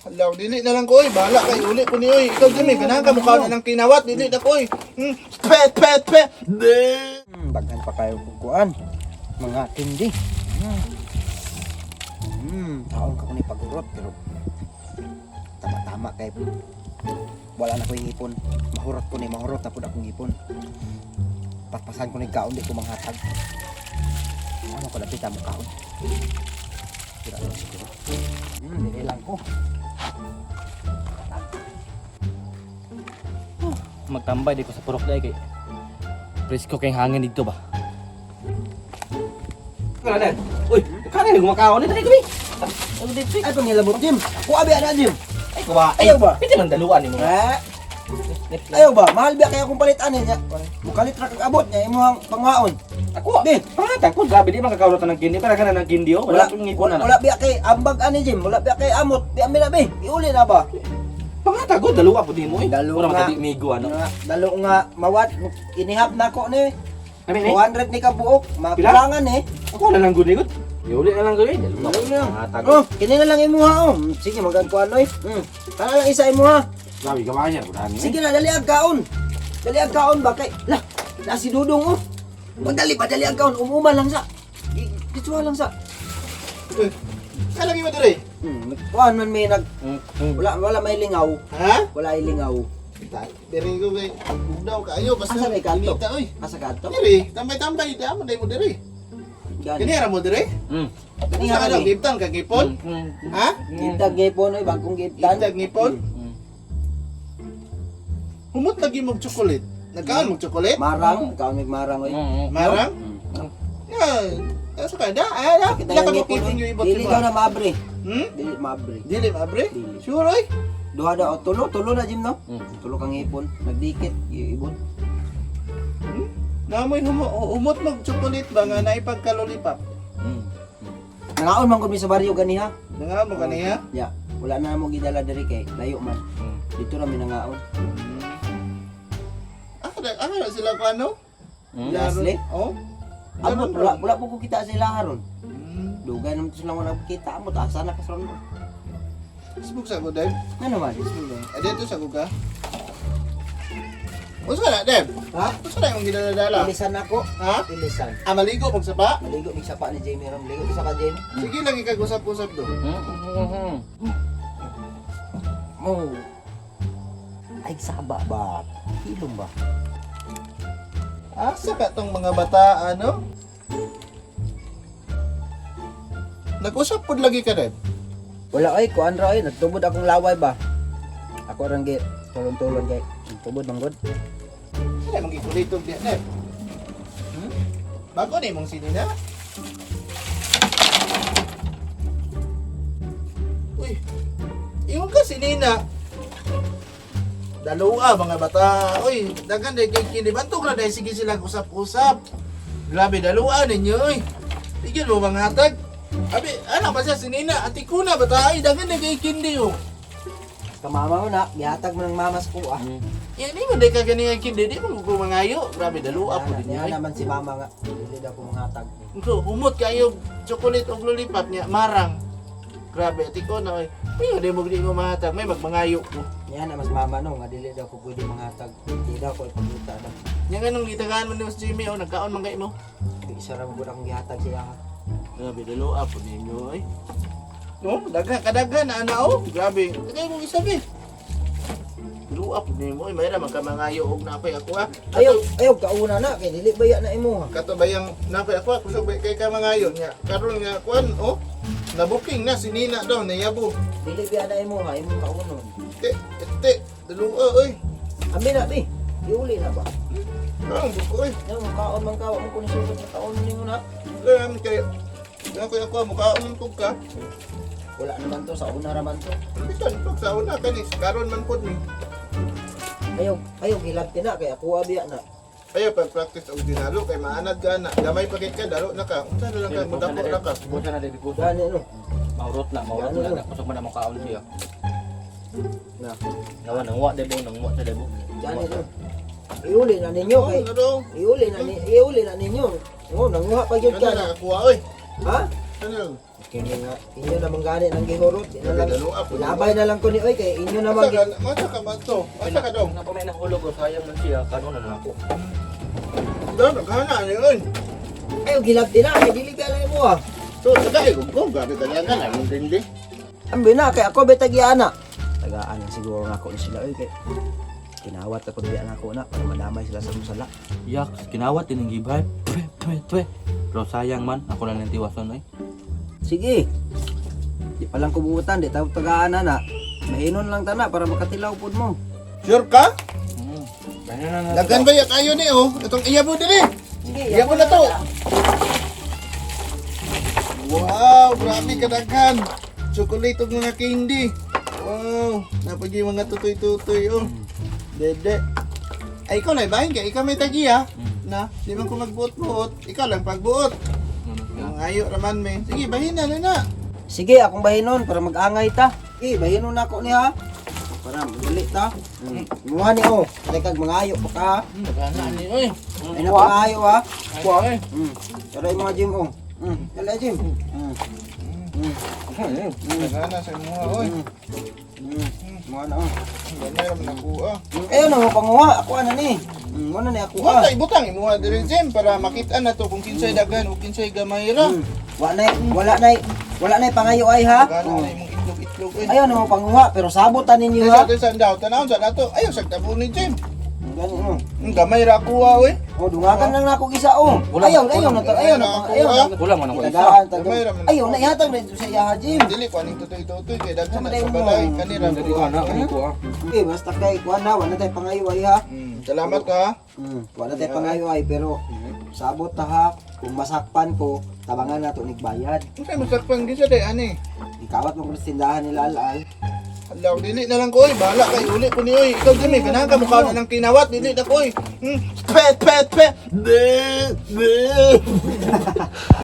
Alaw, dili na lang ko oy. Bahala kay uli ko ni oy. Ikaw Jimmy, ganahan ka mukha na ng kinawat. Dili na ko oy. Pet, pet, pet. Daghan pa kayo kukuan. Mga tindi. Taon ka ko ni pagurot pero tama-tama kay wala na ko yung ipon. Mahurot na po akong ipon. Paspasan ko ni kaon di ko manghatag. Ano ko lapit mo kaon? Tira lang siguro. Dili lang ko. Magtambay di ko sa purok dai kay presko kay hangin dito ba. Kana uy, kana ni gumakaon ni dai kami. Ano dito? Ay pangilabot Jim. Ako abi ana Jim. Ay kuwa. Ayaw ba? Pwede man daluan ni mo. Ayaw ba? Mahal biya kaya akong palitan niya. Mukalit ra kag abot niya imong pangwaon. Ako di, pangatang ko grabe di makakawrot ng kindi para kana ng kindi oh. Wala kong ngipon na. Wala biya kay ambag ani Jim. Wala biya kay amot. Di amin na be. Iuli na ba? Pangatang ko daluwa po di mo eh. Daluwa Wala nga. matadi migo ano. Dalo nga mawat inihap na ko ni. Kami ni. 200 ni kabuok. Mapulangan eh. Ako na lang gud. Iuli na lang gud. Daluwa. Dalo na. Pangatang. Oh, kini na lang imuha oh. Sige magkuan oy. Kana lang isa imuha. Grabe gawayan ko dami. Sige na dali ang kaon. Dali ang kaon ba kay. Lah, na si Dudong oh. Magdali ang kaon. Umuman lang sa. Gitsuwa lang sa. Kalagi mo dire. Kuan man may nag wala may lingaw. Ha? Wala ay lingaw. Dire ko kay daw kayo basta Asa may kanto? inita, oy. Asa kadto? Dire, tambay-tambay di amo dai mo dire. Yan. Kini ra mo dire? Kini Kini ka ra lang mi. giptan kag ipon? Ha? Gitag gipon oy bagong giptan. Gitag ngipon? Humot lagi mo chocolate. Nagkaan mo chocolate? Marang, kaon mig marang oy. Marang? Ya, sa kada. Kita Kita ka yung makipon yung ibot Dili mo. daw na mabre. Hmm? Dili mabre. Dili mabre? Dili. Sure oy. Duha daw tulo na Jim no. Tulo kang ipon, nagdikit ibon. Namoy humot mo chocolate ba nga naipagkalolipap? Nangaon man gud mi sa baryo ganiha. Nangaan mo kaniya? Ya, wala na mo gidala diri kay layo man. Dito ra mi nangaon. Ako na sila ko ano? Lastly, Oh? amot wala po ko kita sila haron. Hmm. Dugay naman sila wala kita amot asa na kasron. Facebook sa ko, Deb. Ano man, ismo. Dito sa ko ka. Usa na, Deb? Ha? Usa na yung ginadala? Ilisan ako. Ha? Ilisan. Maligo mong sapa? Maligo mi sapa ni Jamie ram. Ligo sa ka Jamie. Sige lagi kag usap-usap do. Oh. Ay saba ba? Hilom ba? Asa ka tong mga bata, ano? Nag-usap pod lagi ka, Deb? Wala ay kuan ra ay nagtubod akong laway ba. Ako rang gi tulon-tulon kay tubod manggod. Sila mong ikulitog diya, Deb. Bago na mong sinina? Uy, iyon ka sinina. Dalawa mga bata. Uy, dagan dahil kay kinibantog na dahil sige silang usap-usap. Grabe, dalawa ninyo, uy. Tigil mo mga hatag. Abi, anak pa siya sinina. Ati ko na bata. Ay, dagan dahil kay kindi, oh. Kamama mo na, gihatag mo ng mama sa kuha. Yan, di mo dahil ka ganyan kindi. Di mo mangayo. Grabe, dalawa po din Yan yun. naman si mama nga. Dili daw ko manghatag. Ko, humot kayo chocolate o lollipop niya, marang. Grabe, ati ko na, uy. Uy, di mo mahatag. May magmangayo ko. Yan naman si mama no, nga dili daw ko pwede manghatag. Dili daw ko ipagluta na. Yan nga nung itagaan mo ni Mas Jimmy, oh, nagkaon man kayo mo. Isa ra mo gud akong gihatag siya. Grabe, dalawa po ninyo, ay. No, kadaghan na ana, oh. Grabe. Tagay mo isa, be. Dalawa po ninyo, ay. Mayroon magkamangayo, og napay ako, ah. Ayaw kauna na kay dili baya na imo. Katabayang napay ako, kusog kay kamangayo niya. Karon nga, kuan, oh. Nabuking na, si Nina daw, nayabo. Dili baya na imo ha, imo kaunon. Dalawa, ay. Amin na bi. Iuli na ba? Ang buko, ay. Yan mo kaon man kawa mo kun sulod sa taon nimo na. Alam kay ako mukhaon ko ka. Wala naman to sa una raman to. Bisan pag sa una kanis karon man pod ni. Ayaw gilabti na kay ako abiya na. Ayo pag practice og dinalo kay maanad ka na. Gamay pa kay ka dalo na ka. Unsa na lang ka mudako na ka. Busa na dili ko. Gani no. Maurot na kusog man mo kaon siya. Na. Gawa nang wa debo nang wa sa debo. Gani no. Iuli na ninyo kay. Iuli na ninyo. Oh, nanguha pa gyud Ano ka. na kuha oy. Ha? Ano? Kini nga, inyo namang gani ng gihurot. Ina lang, Daluan po. inabay na lang ko ni Oy, kay inyo namang Masa ka man to? Masa ka dong? Napamay na hulog ko sayang man siya kanon na ako. Dong, naghana ni oy. Ayaw, gilabti na, kay dili ka lang mo ah. So, tagay ko, gabi talaga na, hindi. Ambi na, kay ako betagiana. Tagaan lang siguro nga ako ni sila, Oy, kay kinawat ako diyan ako na, para madamay sila sa musala. Yak, kinawat din ang gibay. Twe. Pero sayang man, ako na lang tiwason ay. Sige. Di pa lang kubuutan, di tayo tagaan na. Mahinon lang tana para makatilaw pud mo. Sure ka? Kaya na Dagan ba yak ayo ni oh? Itong iyabo diri. Sige, Iyabo na to. Wow, grabe kadaghan. Chocolate ug mga candy. Wow, napagi mga tutoy-tutoy oh. Dede. Ay, ikaw na ibahin ka. Ikaw may tagiya. Na, di man ko magbuot-buot. Ikaw lang pagbuot. Ang ayo raman me. Sige, bahin na. Sige, akong bahinon para mag-angay ta. Sige, bahinon na ako niya. Para madali ta. Muha ni oh. Kaya kag mangayo pa ka. Dagan ni oy. Ay na pangayo ha. Kuha eh. Tara yung mga gym oh. Kala gym. Dagan na sa mga oy. Muha na oh. Ganay ra nakuha. Ayun na mo panguha. Ako ano ni. Muna ni ako ah. Butang imuha diri Jem para makita na to kung kinsay dagan o kinsay gamay ra. Wala na pangayo ay ha. Dagan na imong itlog-itlog eh. Ayaw na mo panguha pero sabotan ninyo ha. Sa daw tanawon sa nato. Ayaw sa tabo ni Jem. Gani mo. Gamay ra kuha we. Oh, dungagan lang na ako isa oh. Ayaw na to. Ayaw na. Wala man ako isa. Tagaan tag. Gamay ra man. Ayaw na ihatag na sa iya Jim. Dili ko aning tutoy-tutoy kay daghan Sama na sa din mo. balay kanira Dali ko na ani ko ah. Okay, basta kay kuan na wala tay pangayo ay ha. Salamat ka. Wala tay pangayo ay pero sabot ta ha. Kung masakpan ko, tabangan na to nigbayad. Unsay masakpan gisa day ani? Ikawat mo sa tindahan nila al-al. Alaw, dili na lang ko oy. Bahala kay uli ko ni oy. Ikaw Jimmy, ganahan ka mukha na ng kinawat. Dili na ko oy. Pet.